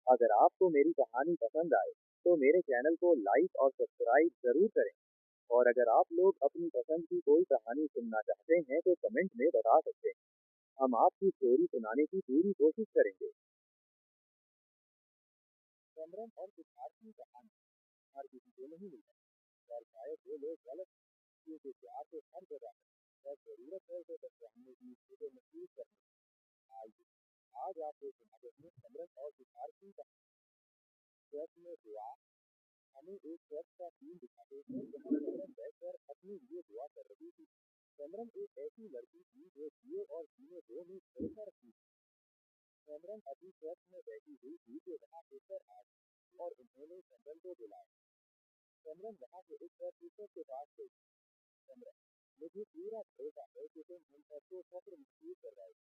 अगर आपको मेरी कहानी पसंद आए तो मेरे चैनल को लाइक और सब्सक्राइब जरूर करें। और अगर आप लोग अपनी पसंद की कोई कहानी सुनना चाहते हैं तो कमेंट में बता सकते हैं। हम आपकी स्टोरी सुनाने की पूरी कोशिश करेंगे। सिमरन और सिद्धार्थ की कहानी हर किसी को नहीं मिलती, और शायद वो लोग गलत हैं, क्योंकि प्यार तो हर जगह है और जरूरत है उसे पहचानने की, उसे महसूस करने की। आइए आज आपको सुनाते हैं सिमरन और सिद्धार्थ की कहानी। ट्रक में दुआ। हमें एक ट्रक का सीन दिखाते हैं जहाँ सिमरन बैठकर अपने लिए दुआ कर रही थी। सिमरन एक ऐसी लड़की थी जो जिए और जीने दो में भरोसा रखती थी। सिमरन अभी ट्रक में बैठी हुई थी कि वहाँ टीचर आए और उन्होंने सिमरन को बुलाया। सिमरन वहाँ से उठकर टीचर के पास गई। सिमरन, मुझे पूरा भरोसा है कि तुम हम सबको सब्र महसूस कर रहे हो।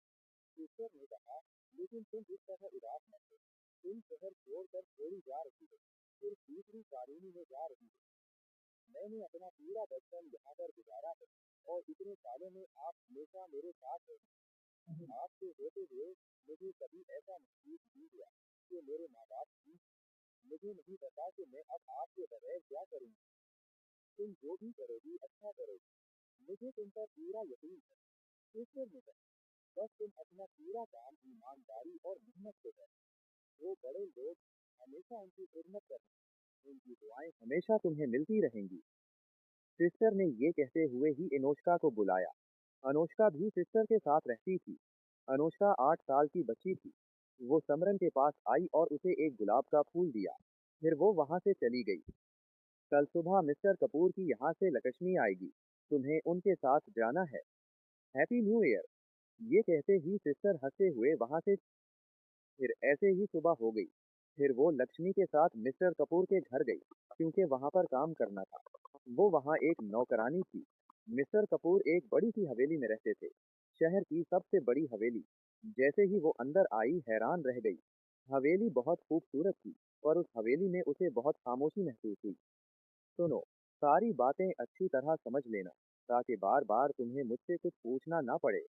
टीचर ने कहा, लेकिन तुम इस तरह उदास मत हो। तुम शहर छोड़कर थोड़ी जा रही हो, फिर दूसरी कॉलोनी में जा रही हो। मैंने अपना पूरा बचपन यहाँ पर गुजारा है और इतने सालों में आप हमेशा मेरे साथ रहे। आपके होते हुए मुझे कभी ऐसा महसूस नहीं हुआ कि मेरे माँ बाप थी। मुझे नहीं पता कि मैं अब आपके बगैर क्या करूँगी। तुम जो भी करोगी अच्छा करोगी, मुझे तुम पर पूरा यकीन है। टीचर ने कहा, बस तुम अपना पूरा काम ईमानदारी और मेहनत से करो। वो बड़े लोग हमेशा उनकी खिदमत करते, उनकी दुआएं हमेशा तुम्हें मिलती रहेंगी। सिस्टर ने ये कहते हुए ही अनुष्का को बुलाया। अनुष्का भी सिस्टर के साथ रहती थी। अनुष्का 8 साल की बच्ची थी। वो समरन के पास आई और उसे एक गुलाब का फूल दिया। फिर वो वहां से चली गई। कल सुबह मिस्टर कपूर की यहाँ से लक्ष्मी आएगी, तुम्हें उनके साथ जाना है। Happy new year. ये कहते ही सिस्टर हंसते हुए वहां से। फिर ऐसे ही सुबह हो गई। फिर वो लक्ष्मी के साथ मिस्टर कपूर के घर गई, क्योंकि वहां पर काम करना था। वो वहां एक नौकरानी थी। मिस्टर कपूर एक बड़ी सी हवेली में रहते थे, शहर की सबसे बड़ी हवेली। जैसे ही वो अंदर आई हैरान रह गई। हवेली बहुत खूबसूरत थी, पर उस हवेली में उसे बहुत खामोशी महसूस हुई। सुनो, सारी बातें अच्छी तरह समझ लेना, ताकि बार बार तुम्हें मुझसे कुछ पूछना ना पड़े।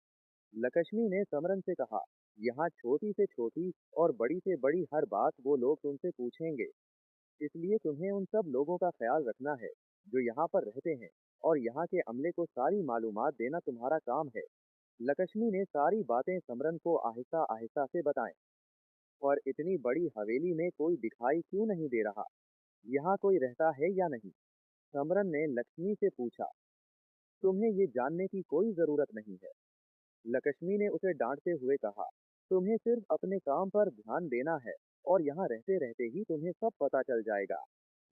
लक्ष्मी ने समरन से कहा, यहाँ छोटी से छोटी और बड़ी से बड़ी हर बात वो लोग तुमसे पूछेंगे। इसलिए तुम्हें उन सब लोगों का ख्याल रखना है जो यहाँ पर रहते हैं, और यहाँ के अमले को सारी मालूमात देना तुम्हारा काम है। लक्ष्मी ने सारी बातें समरन को आहिस्ता आहिस्ता से बताएं। और इतनी बड़ी हवेली में कोई दिखाई क्यों नहीं दे रहा? यहाँ कोई रहता है या नहीं? समरन ने लक्ष्मी से पूछा। तुम्हें ये जानने की कोई जरूरत नहीं है, लक्ष्मी ने उसे डांटते हुए कहा। तुम्हें सिर्फ अपने काम पर ध्यान देना है, और यहाँ रहते रहते ही तुम्हें सब पता चल जाएगा।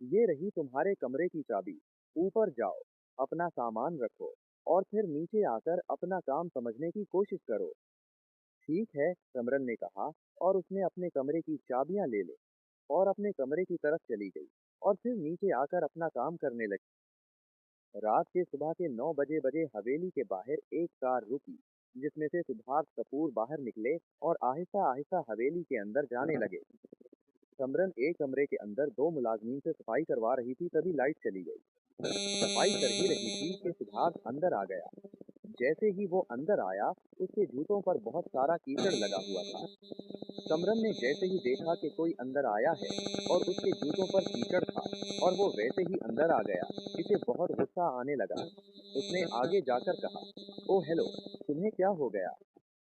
ये रही तुम्हारे कमरे की चाबी। ऊपर जाओ, अपना सामान रखो, और फिर नीचे आकर अपना काम समझने की कोशिश करो। ठीक है, समरन ने कहा, और उसने अपने कमरे की चाबियां ले ली और अपने कमरे की तरफ चली गई, और फिर नीचे आकर अपना काम करने लगी। रात के सुबह के 9 बजे बजे हवेली के बाहर एक कार रुकी, जिसमें से सिद्धार्थ कपूर बाहर निकले और आहिस्ता आहिस्ता हवेली के अंदर जाने लगे। समरन एक कमरे के अंदर दो मुलाजमीन से सफाई करवा रही थी, तभी लाइट चली गई। सफाई कर ही रही थी कि सिद्धार्थ अंदर आ गया। जैसे ही वो अंदर आया, उसके जूतों पर बहुत सारा कीचड़ लगा हुआ था। समरन ने जैसे ही देखा कि कोई अंदर आया है और उसके जूतों पर कीचड़ था, और वो वैसे ही अंदर आ गया, इसे बहुत गुस्सा आने लगा। उसने आगे जाकर कहा, ओ हेलो, तुम्हें क्या हो गया?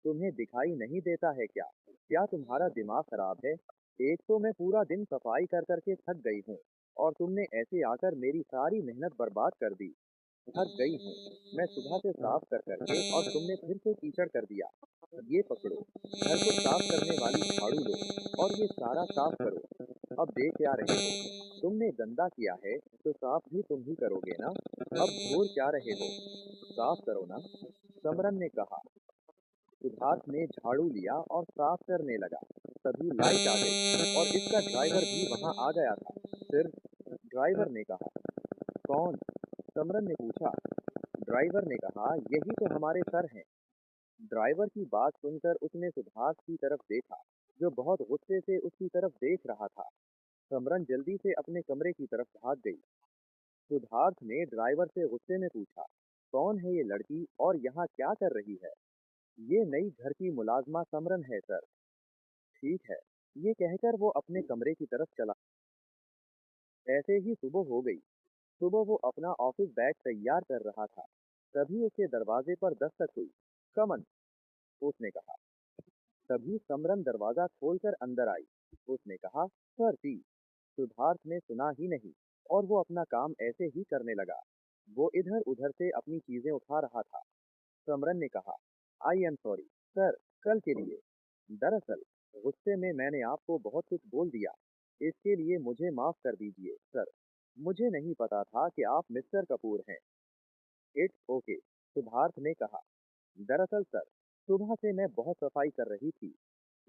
तुम्हें दिखाई नहीं देता है क्या? क्या तुम्हारा दिमाग खराब है? एक तो मैं पूरा दिन सफाई कर करके थक गई हूँ, और तुमने ऐसे आकर मेरी सारी मेहनत बर्बाद कर दी। थक गई हूँ मैं सुबह से साफ कर करके, और तुमने फिर से कीचड़ कर दिया। ये पकड़ो, घर को साफ करने वाली झाड़ू लो, और ये सारा साफ करो। अब देख क्या रहे हो? तुमने गंदा किया है तो साफ भी तुम ही करोगे ना? अब घूर क्या रहे हो? साफ करो ना। समरन ने कहा। सिद्धार्थ ने झाड़ू लिया और साफ करने लगा। तभी लाइट आ गई और इसका ड्राइवर भी वहां आ गया था। फिर ड्राइवर ने कहा, कौन? समरन ने पूछा। ड्राइवर ने कहा, यही तो हमारे सर हैं। ड्राइवर की बात सुनकर उसने सिद्धार्थ की तरफ देखा, जो बहुत गुस्से से उसकी तरफ देख रहा था। समरन जल्दी से अपने कमरे की तरफ भाग गई। सिद्धार्थ ने ड्राइवर से गुस्से में पूछा, कौन है ये लड़की और यहाँ क्या कर रही है? ये नई घर की मुलाजमा समरन है सर। ठीक है, ये कहकर वो अपने कमरे की तरफ चला। ऐसे ही सुबह हो गई। सुबह वो अपना ऑफिस बैग तैयार कर रहा था। तभी उसके दरवाजे पर दस्तक हुई। कमन, उसने कहा। तभी समरन दरवाजा खोलकर अंदर आई। उसने कहा, सर जी। सिद्धार्थ ने सुना ही नहीं और वो अपना काम ऐसे ही करने लगा। वो इधर उधर से अपनी चीजें उठा रहा था। समरन ने कहा, आई एम सॉरी सर, कल के लिए। दरअसल गुस्से में मैंने आपको बहुत कुछ बोल दिया। इसके लिए मुझे माफ कर दीजिए सर। मुझे नहीं पता था कि आप मिस्टर कपूर हैं। इट्स ओके, सिद्धार्थ ने कहा। दरअसल सर, सुबह से मैं बहुत सफाई कर रही थी।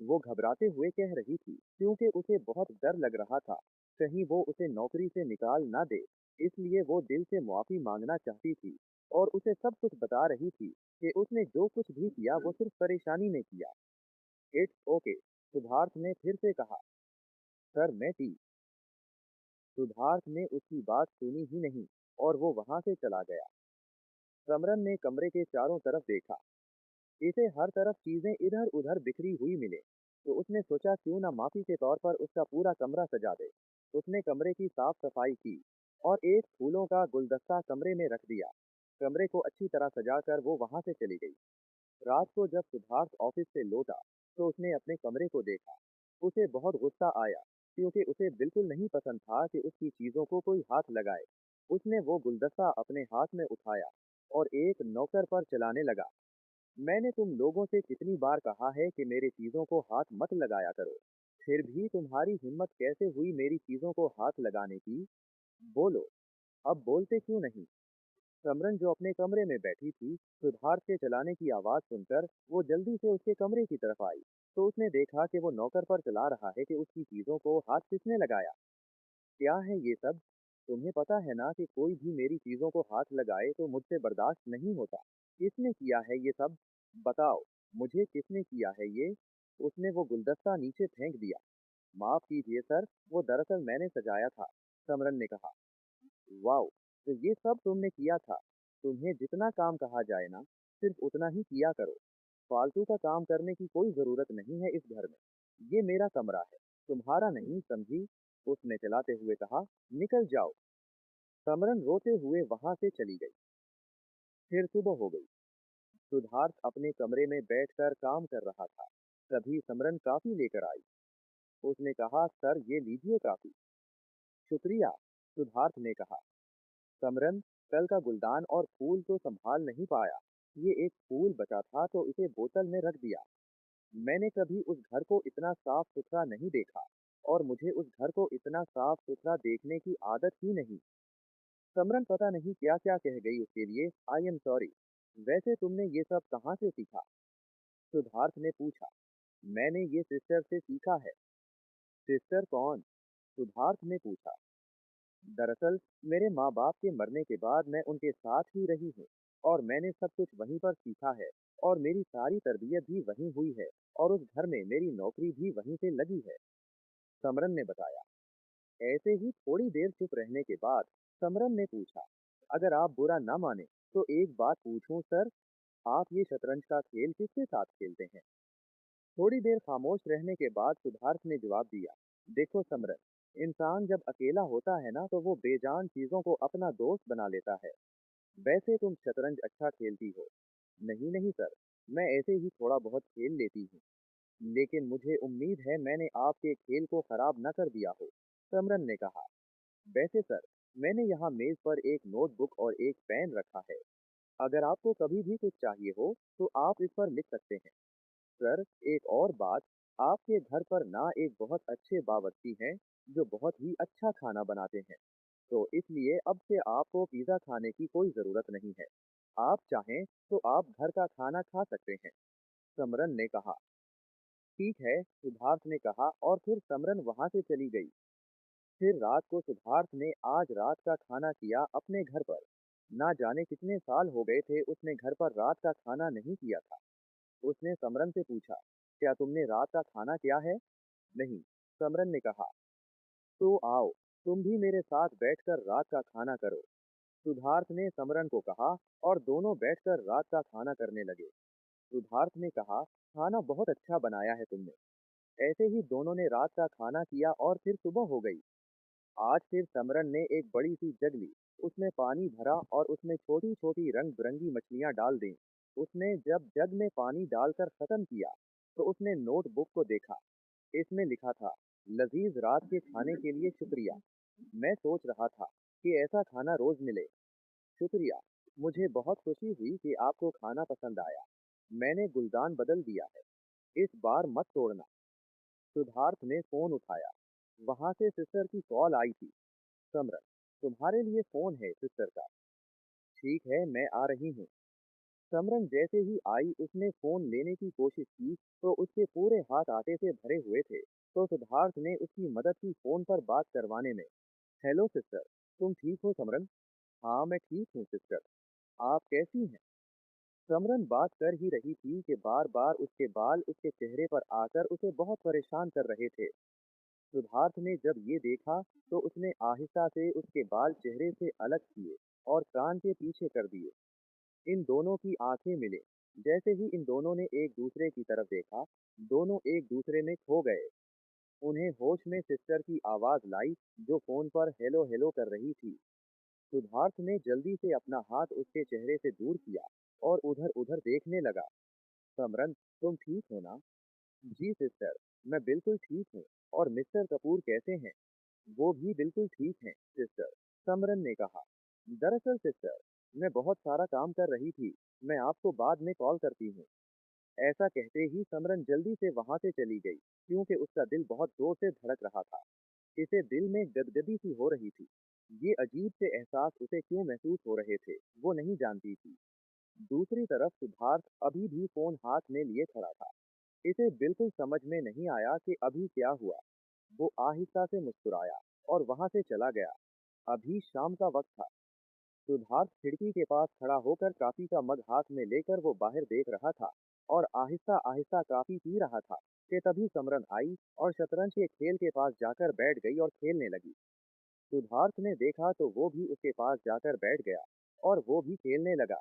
वो घबराते हुए कह रही थी क्योंकि उसे बहुत डर लग रहा था कहीं वो उसे नौकरी से निकाल ना दे। इसलिए वो दिल से मुआफी मांगना चाहती थी और उसे सब कुछ बता रही थी कि उसने जो कुछ भी किया वो सिर्फ परेशानी में किया। इट्स ओके, सिद्धार्थ ने फिर से कहा। सर मैं टी। सिद्धार्थ ने उसकी बात सुनी ही नहीं और वो वहां से चला गया। समरन ने कमरे के चारों तरफ देखा। इसे हर तरफ चीजें इधर उधर बिखरी हुई मिले, तो उसने सोचा क्यों ना माफी के तौर पर उसका पूरा कमरा सजा दे। उसने कमरे की साफ सफाई की और एक फूलों का गुलदस्ता कमरे में रख दिया। कमरे को अच्छी तरह सजाकर वो वहां से चली गई। रात को जब सिद्धार्थ ऑफिस से लौटा तो उसने अपने कमरे को देखा। उसे बहुत गुस्सा आया क्योंकि उसे बिल्कुल नहीं पसंद था कि उसकी चीजों को कोई हाथ लगाए। उसने वो गुलदस्ता अपने हाथ में उठाया और एक नौकर पर चलाने लगा। मैंने तुम लोगों से कितनी बार कहा है कि मेरी चीजों को हाथ मत लगाया करो। फिर भी तुम्हारी हिम्मत कैसे हुई मेरी चीजों को हाथ लगाने की? बोलो, अब बोलते क्यों नहीं? समरन जो अपने कमरे में बैठी थी, सिद्धार्थ के चलाने की आवाज सुनकर वो जल्दी से उसके कमरे की तरफ आई। तो उसने देखा कि वो नौकर पर चला रहा है कि उसकी चीजों को हाथ किसने लगाया। क्या है ये सब? तुम्हें पता है ना कि कोई भी मेरी चीजों को हाथ लगाए तो मुझसे बर्दाश्त नहीं होता। किसने किया है ये सब? बताओ, मुझे किसने किया है ये? उसने वो गुलदस्ता नीचे फेंक दिया। माफ कीजिए सर, वो दरअसल मैंने सजाया था, समरन ने कहा। वाओ, तो ये सब तुमने किया था। तुम्हें जितना काम कहा जाए ना, सिर्फ उतना ही किया करो। फालतू का काम करने की कोई जरूरत नहीं है इस घर में। ये मेरा कमरा है, तुम्हारा नहीं, समझी? उसने चलाते हुए कहा। निकल जाओ। समरन रोते हुए वहां से चली गई। फिर सुबह हो गई। सिद्धार्थ अपने कमरे में बैठकर काम कर रहा था। तभी समरन कॉफी लेकर आई। उसने कहा, सर ये लीजिए कॉफी। शुक्रिया, सिद्धार्थ ने कहा। समरन, कल का गुलदान और फूल तो संभाल नहीं पाया। ये एक फूल बचा था तो इसे बोतल में रख दिया। मैंने कभी उस घर को इतना साफ सुथरा नहीं देखा और मुझे उस घर को इतना साफ सुथरा देखने की आदत ही नहीं। समरन पता नहीं क्या क्या कह गई उसके लिए। I am sorry. वैसे तुमने ये सब कहाँ से सीखा? सिद्धार्थ ने पूछा। मैंने ये सिस्टर से सीखा है। सिस्टर कौन? सिद्धार्थ ने पूछा। दरअसल मेरे माँ बाप के मरने के बाद मैं उनके साथ ही रही हूँ और मैंने सब कुछ वहीं पर सीखा है और मेरी सारी तरबियत भी वहीं हुई है और उस घर में मेरी नौकरी भी वहीं से लगी है, समरन ने बताया। ऐसे ही थोड़ी देर चुप रहने के बाद समरन ने पूछा, अगर आप बुरा ना माने तो एक बात पूछूं सर, आप ये शतरंज का खेल किसके साथ खेलते हैं? थोड़ी देर खामोश रहने के बाद सिद्धार्थ ने जवाब दिया, देखो समरन, इंसान जब अकेला होता है ना तो वो बेजान चीजों को अपना दोस्त बना लेता है। वैसे तुम शतरंज अच्छा खेलती हो। नहीं नहीं सर, मैं ऐसे ही थोड़ा बहुत खेल लेती हूँ। लेकिन मुझे उम्मीद है मैंने आपके खेल को खराब न कर दिया हो, समरन ने कहा। वैसे सर, मैंने यहाँ मेज पर एक नोटबुक और एक पेन रखा है। अगर आपको कभी भी कुछ चाहिए हो तो आप इस पर लिख सकते हैं। सर, एक और बात, आपके घर पर ना एक बहुत अच्छे बावर्ची हैं जो बहुत ही अच्छा खाना बनाते हैं, तो इसलिए अब से आपको पिज़्ज़ा खाने की कोई ज़रूरत नहीं है। आप चाहें तो आप घर का खाना खा सकते हैं, समरन ने कहा। ठीक है, सिद्धार्थ ने कहा और फिर समरन वहां से चली गई। फिर रात को सिद्धार्थ ने आज रात का खाना किया अपने घर पर। ना जाने कितने साल हो गए थे उसने घर पर रात का खाना नहीं किया था। उसने समरन से पूछा, क्या तुमने रात का खाना किया है? नहीं, समरन ने कहा। तो आओ, तुम भी मेरे साथ बैठकर रात का खाना करो, सिद्धार्थ ने समरन को कहा और दोनों बैठकर रात का खाना करने लगे। सिद्धार्थ ने कहा, खाना बहुत अच्छा बनाया है तुमने। ऐसे ही दोनों ने रात का खाना किया और फिर सुबह हो गई। आज फिर समरन ने एक बड़ी सी जग ली, उसमें पानी भरा और उसमें छोटी छोटी रंग बिरंगी मछलियां डाल दी। उसने जब जग में पानी डालकर खत्म किया तो उसने नोटबुक को देखा। इसमें लिखा था, लजीज रात के खाने के लिए शुक्रिया। मैं सोच रहा था कि ऐसा खाना रोज मिले। शुक्रिया। मुझे बहुत खुशी हुई कि आपको खाना पसंद आया। मैंने गुलदान बदल दिया है, इस बार मत तोड़ना। सिद्धार्थ ने फोन उठाया। वहां से सिस्टर की कॉल आई थी। समरन, तुम्हारे लिए फोन है सिस्टर का। ठीक है, मैं आ रही हूँ। समरन जैसे ही आई उसने फोन लेने की कोशिश की तो उसके पूरे हाथ आटे से भरे हुए थे। तो सिद्धार्थ ने उसकी मदद की फोन पर बात करवाने में। हेलो सिस्टर, तुम ठीक हो समरन? हाँ मैं ठीक हूँ सिस्टर, आप कैसी हैं? समरन बात कर ही रही थी कि बार बार उसके बाल उसके चेहरे पर आकर उसे बहुत परेशान कर रहे थे। सिद्धार्थ ने जब ये देखा तो उसने आहिस्ता से उसके बाल चेहरे से अलग किए और कान के पीछे कर दिए। इन दोनों की आंखें मिले। जैसे ही इन दोनों ने एक दूसरे की तरफ देखा, दोनों एक दूसरे में खो गए। उन्हें होश में सिस्टर की आवाज लाई जो फोन पर हेलो हेलो कर रही थी। सिद्धार्थ ने जल्दी से अपना हाथ उसके चेहरे से दूर किया और उधर उधर देखने लगा। समरन, तुम ठीक हो ना? जी सिस्टर, मैं बिल्कुल ठीक हूँ। और मिस्टर कपूर कैसे हैं? वो भी बिल्कुल ठीक हैं सिस्टर, समरन ने कहा। दरअसल सिस्टर, मैं बहुत सारा काम कर रही थी। मैं आपको बाद में कॉल करती हूँ। ऐसा कहते ही समरन जल्दी से वहां से चली गई क्योंकि उसका दिल बहुत जोर से धड़क रहा था। इसे दिल में गदगदी सी हो रही थी। ये अजीब से एहसास उसे क्यों महसूस हो रहे थे वो नहीं जानती थी। दूसरी तरफ सिद्धार्थ अभी भी फोन हाथ में लिए खड़ा था। इसे बिल्कुल समझ में नहीं आया कि अभी क्या हुआ। वो आहिस्ता से मुस्कुराया और वहां से चला गया। अभी शाम का वक्त था। सिद्धार्थ खिड़की के पास खड़ा होकर कॉफी का मग हाथ में लेकर वो बाहर देख रहा था और आहिस्ता आहिस्ता कॉफी पी रहा था कि तभी समरन आई और शतरंज के खेल के पास जाकर बैठ गई और खेलने लगी। सिद्धार्थ ने देखा तो वो भी उसके पास जाकर बैठ गया और वो भी खेलने लगा।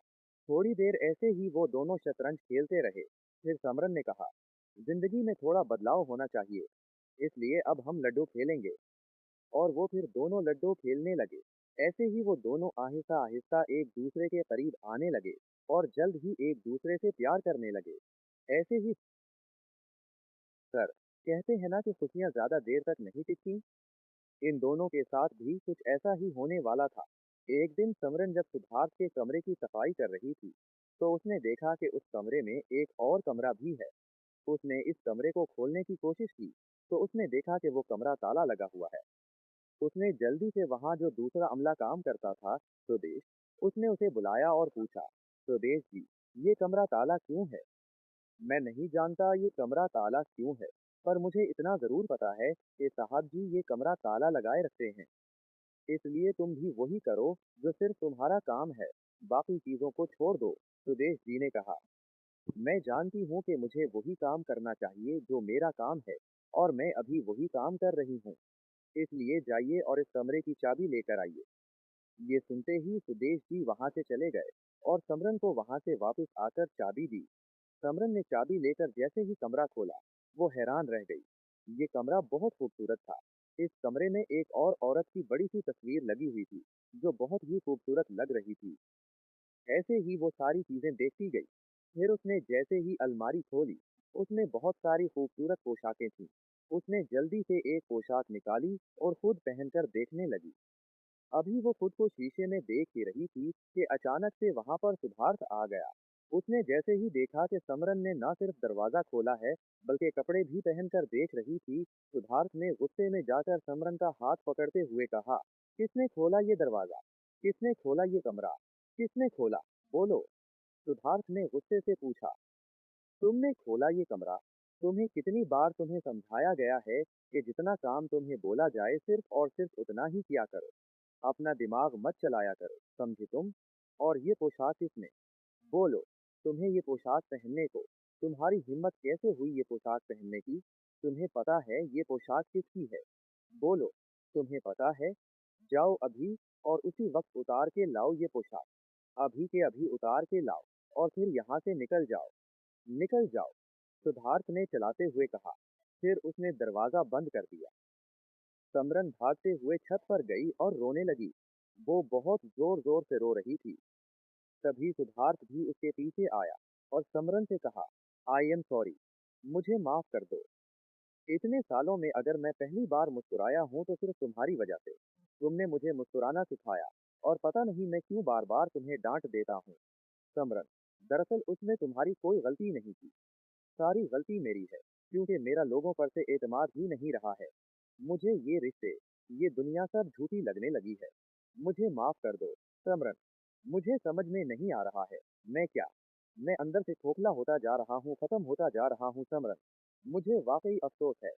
थोड़ी देर ऐसे ही वो दोनों शतरंज खेलते रहे। फिर समरन ने कहा, जिंदगी में थोड़ा बदलाव होना चाहिए, इसलिए अब हम लड्डू खेलेंगे। और वो फिर दोनों लड्डू खेलने लगे। ऐसे ही वो दोनों आहिस्ता आहिस्ता एक दूसरे के करीब आने लगे और जल्द ही एक दूसरे से प्यार करने लगे। ऐसे ही सर, कहते हैं ना कि खुशियां ज्यादा देर तक नहीं टिकती। इन दोनों के साथ भी कुछ ऐसा ही होने वाला था। एक दिन समरन जब सिद्धार्थ के कमरे की सफाई कर रही थी तो उसने देखा कि उस कमरे में एक और कमरा भी है। उसने इस कमरे को खोलने की कोशिश की तो उसने देखा कि वो कमरा ताला लगा हुआ है। उसने जल्दी से वहां जो दूसरा अमला काम करता था, सुदेश, उसने उसे बुलाया और पूछा, सुदेश जी, ये कमरा ताला क्यों है? मैं नहीं जानता ये कमरा ताला क्यों है, पर मुझे इतना जरूर पता है कि साहब जी ये कमरा ताला लगाए रखते हैं। इसलिए तुम भी वही करो जो सिर्फ तुम्हारा काम है, बाकी चीजों को छोड़ दो। सुदेश जी ने कहा, मैं जानती हूँ कि मुझे वही काम करना चाहिए जो मेरा काम है, और मैं अभी वही काम कर रही हूँ। इसलिए जाइए और इस कमरे की चाबी लेकर आइए। ये सुनते ही सुदेश जी वहां से चले गए और समरन को वहां से वापस आकर चाबी दी। समरन ने चाबी लेकर जैसे ही कमरा खोला, वो हैरान रह गई। ये कमरा बहुत खूबसूरत था। इस कमरे में एक और औरत की बड़ी सी तस्वीर लगी हुई थी जो बहुत ही खूबसूरत लग रही थी। ऐसे ही वो सारी चीजें देखती गई। फिर उसने जैसे ही अलमारी खोली, उसमें बहुत सारी खूबसूरत पोशाकें थीं। उसने जल्दी से एक पोशाक निकाली और खुद पहनकर देखने लगी। अभी वो खुद को शीशे में देख ही रही थी कि अचानक से वहां पर सिद्धार्थ आ गया। उसने जैसे ही देखा कि समरन ने न सिर्फ दरवाजा खोला है बल्कि कपड़े भी पहनकर देख रही थी, सिद्धार्थ ने गुस्से में जाकर समरन का हाथ पकड़ते हुए कहा, किसने खोला ये दरवाजा? किसने खोला ये कमरा? किसने खोला? बोलो। सिद्धार्थ ने गुस्से से पूछा, तुमने खोला ये कमरा। तुम्हें कितनी बार तुम्हें समझाया गया है कि जितना काम तुम्हें बोला जाए सिर्फ और सिर्फ उतना ही किया करो। अपना दिमाग मत चलाया करो, समझे तुम? और ये पोशाक किसने? बोलो, तुम्हें ये पोशाक पहनने को, तुम्हारी हिम्मत कैसे हुई ये पोशाक पहनने की? तुम्हें पता है ये पोशाक किसकी है? बोलो, तुम्हें पता है? जाओ अभी और उसी वक्त उतार के लाओ ये पोशाक। अभी के अभी उतार के लाओ और फिर यहाँ से निकल जाओ। निकल जाओ, सिद्धार्थ ने चलाते हुए कहा। फिर उसने दरवाजा बंद कर दिया। समरन भागते हुए छत पर गई और रोने लगी। वो बहुत जोर जोर से रो रही थी। तभी सिद्धार्थ भी उसके पीछे आया और समरन से कहा, आई एम सॉरी, मुझे माफ कर दो। इतने सालों में अगर मैं पहली बार मुस्कुराया हूं तो सिर्फ तुम्हारी वजह से। तुमने मुझे मुस्कुराना सिखाया और पता नहीं मैं क्यों बार बार तुम्हें डांट देता हूँ। समरन, दरअसल उसमें तुम्हारी कोई गलती नहीं थी। सारी गलती मेरी है, क्योंकि मेरा लोगों पर से एतमाद ही नहीं रहा है। मुझे ये रिश्ते, ये दुनिया सब झूठी लगने लगी है। मुझे माफ कर दो। समरन, मुझे समझ में नहीं आ रहा है, मैं क्या, मैं अंदर से खोखला होता जा रहा हूँ, खत्म होता जा रहा हूँ। समरन, मुझे वाकई अफसोस है।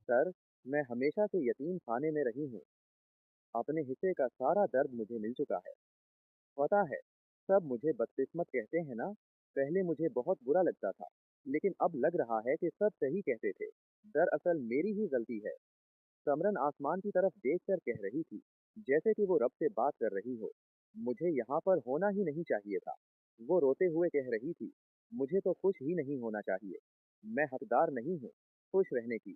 सर, मैं हमेशा से यतीम खाने में रही हूँ। अपने हिस्से का सारा दर्द मुझे मिल चुका है। पता है, सब मुझे बदकिस्मत कहते हैं ना। पहले मुझे बहुत बुरा लगता था, लेकिन अब लग रहा है कि सब सही कहते थे। दरअसल मेरी ही गलती है। समरन आसमान की तरफ देखकर कह रही थी, जैसे कि वो रब से बात कर रही हो। मुझे यहाँ पर होना ही नहीं चाहिए था। वो रोते हुए कह रही थी, मुझे तो खुश ही नहीं होना चाहिए। मैं हकदार नहीं हूँ खुश रहने की।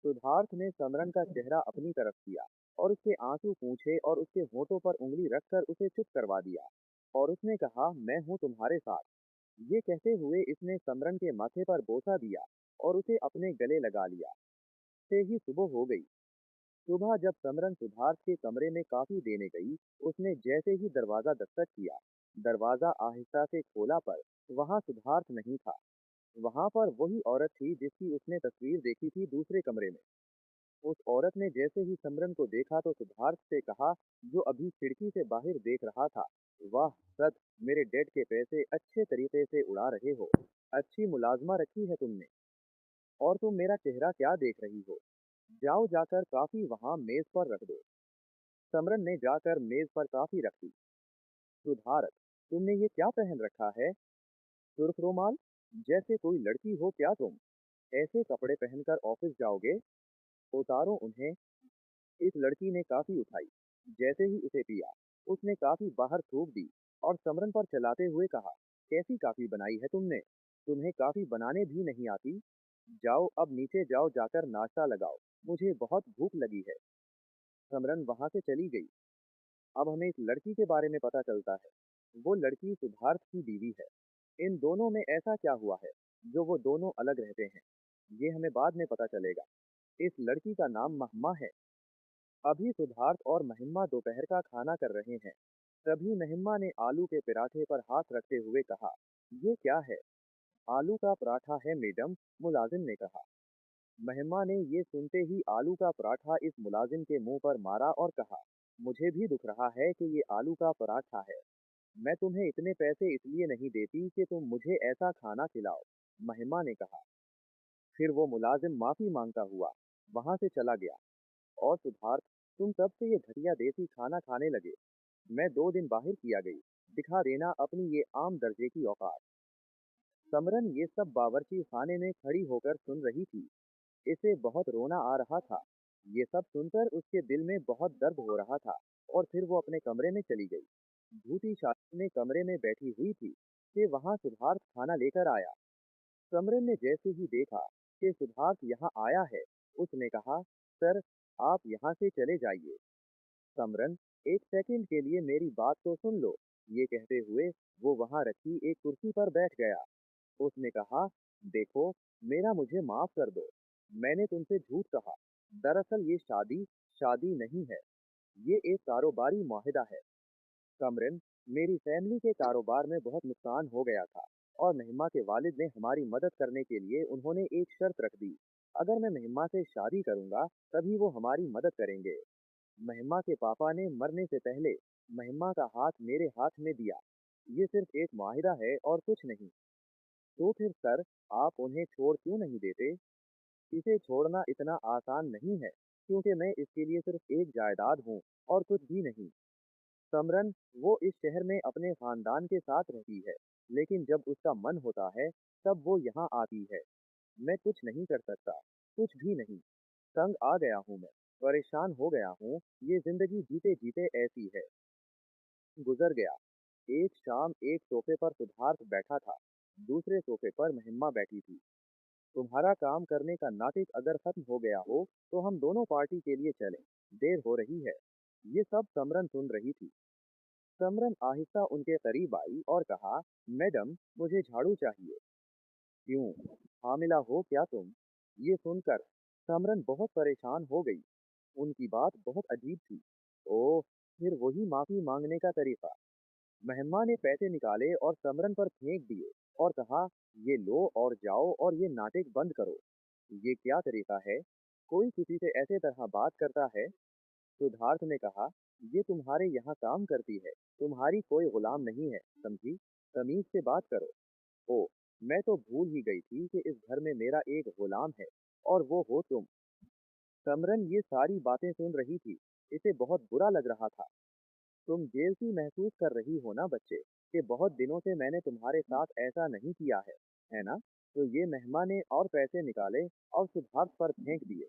सिद्धार्थ ने समरन का चेहरा अपनी तरफ किया और उसके आंसू पूछे और उसके होठों पर उंगली रखकर उसे चुप करवा दिया। और उसने कहा, मैं हूँ तुम्हारे साथ। ये कहते हुए इसने समरन के माथे पर बोसा दिया और उसे अपने गले लगा लिया। से ही सुबह हो गई। सुबह जब समरन सिद्धार्थ के कमरे में कॉफी देने गई, उसने जैसे ही दरवाजा दस्तक किया, दरवाजा आहिस्ता से खोला पर वहां सिद्धार्थ नहीं था। वहां पर वही औरत थी जिसकी उसने तस्वीर देखी थी दूसरे कमरे में। उस औरत ने जैसे ही सिमरन को देखा तो सिद्धार्थ से कहा, जो अभी खिड़की से बाहर देख रहा था, वाह सद, मेरे डेड के पैसे अच्छे तरीके से उड़ा रहे हो। अच्छी मुलाजमा रखी है तुमने। और तुम मेरा चेहरा क्या देख रही हो? जाओ जाकर काफी वहां मेज पर रख दो। सिमरन ने जाकर मेज पर काफी रख दी। सिद्धार्थ, तुमने ये क्या पहन रखा है? सुर्ख रुमाल? जैसे कोई लड़की हो क्या तुम? ऐसे कपड़े पहनकर ऑफिस जाओगे? उतारो उन्हें। इस लड़की ने काफी उठाई। जैसे ही उसे पिया, उसने काफी बाहर थूक दी और समरन पर चलाते हुए कहा, कैसी काफी बनाई है तुमने? तुम्हें काफी बनाने भी नहीं आती? जाओ अब नीचे जाओ, जाकर नाश्ता लगाओ, मुझे बहुत भूख लगी है। समरन वहां से चली गई। अब हमें इस लड़की के बारे में पता चलता है। वो लड़की सिद्धार्थ की बीवी है। इन दोनों में ऐसा क्या हुआ है जो वो दोनों अलग रहते हैं? ये हमें बाद में पता चलेगा। इस लड़की का नाम महिमा है। अभी सिद्धार्थ और महिमा दोपहर का खाना कर रहे हैं। तभी महिमा ने आलू के पराठे पर हाथ रखते हुए कहा, ये क्या है? आलू का पराठा है मैडम, मुलाजिम ने कहा। महिमा ने ये सुनते ही आलू का पराठा इस मुलाजिम के मुंह पर मारा और कहा, मुझे भी दुख रहा है कि ये आलू का पराठा है। मैं तुम्हें इतने पैसे इसलिए नहीं देती कि तुम मुझे ऐसा खाना खिलाओ, महिमा ने कहा। फिर वो मुलाजिम माफी मांगता हुआ वहां से चला गया। और सिद्धार्थ, तुम कब से ये घटिया देसी खाना खाने लगे? मैं 2 दिन बाहर किया गई, दिखा देना अपनी ये आम दर्जे की औकात। समरन ये सब बावर्ची खाने में खड़ी होकर सुन रही थी। इसे बहुत रोना आ रहा था। ये सब सुनकर उसके दिल में बहुत दर्द हो रहा था और फिर वो अपने कमरे में चली गई। झूठी शादी में कमरे में बैठी हुई थी कि वहां सिद्धार्थ खाना लेकर आया। समरन ने जैसे ही देखा कि सिद्धार्थ यहाँ आया है, उसने कहा, सर, आप यहाँ से चले जाइए। समरन, एक सेकंड के लिए मेरी बात तो सुन लो। ये कहते हुए वो वहां रखी एक कुर्सी पर बैठ गया। उसने कहा, देखो, मेरा मुझे माफ कर दो। मैंने तुमसे झूठ कहा। दरअसल ये शादी शादी नहीं है। ये एक कारोबारी मुआहदा है। समरन, मेरी फैमिली के कारोबार में बहुत नुकसान हो गया था और महिमा के वालिद ने हमारी मदद करने के लिए उन्होंने एक शर्त रख दी। अगर मैं महिमा से शादी करूंगा तभी वो हमारी मदद करेंगे। महिमा के पापा ने मरने से पहले महिमा का हाथ मेरे हाथ में दिया। ये सिर्फ एक मुआहिदा है और कुछ नहीं। तो फिर सर, आप उन्हें छोड़ क्यों नहीं देते? इसे छोड़ना इतना आसान नहीं है, क्योंकि मैं इसके लिए सिर्फ एक जायदाद हूँ और कुछ भी नहीं। समरन, वो इस शहर में अपने खानदान के साथ रहती है, लेकिन जब उसका मन होता है तब वो यहाँ आती है। मैं कुछ नहीं कर सकता, कुछ भी नहीं। तंग आ गया हूँ मैं, परेशान हो गया हूँ। ये जिंदगी जीते जीते ऐसी है। गुजर गया। एक शाम एक सोफे पर सिद्धार्थ बैठा था, दूसरे सोफे पर महिमा बैठी थी। तुम्हारा काम करने का नाटक अगर खत्म हो गया हो तो हम दोनों पार्टी के लिए चलें। देर हो रही है। ये सब समरन सुन रही थी। समरन आहिस्ता उनके करीब आई और कहा, मैडम, मुझे झाड़ू चाहिए। क्यों? हामिला हो क्या तुम? ये सुनकर समरन बहुत परेशान हो गई। उनकी बात बहुत अजीब थी। ओह! फिर वही माफी मांगने का तरीका। मेहमान ने पैसे निकाले और समरन पर फेंक दिए और कहा, ये लो और जाओ और ये नाटक बंद करो। ये क्या तरीका है? कोई किसी से ऐसे तरह बात करता है? सिद्धार्थ ने कहा, ये तुम्हारे यहाँ काम करती है। तुम्हारी कोई गुलाम नहीं है, समझी? तमीज से बात करो। ओह! मैं तो भूल ही गई थी कि इस घर में मेरा एक गुलाम है और वो हो तुम। समरन ये सारी बातें सुन रही थी। इसे बहुत बुरा लग रहा था। तुम जेल सी महसूस कर रही हो ना बच्चे, कि बहुत दिनों से मैंने तुम्हारे साथ ऐसा नहीं किया है ना? तो ये मेहमान ने और पैसे निकाले और सिद्धार्थ पर फेंक दिए।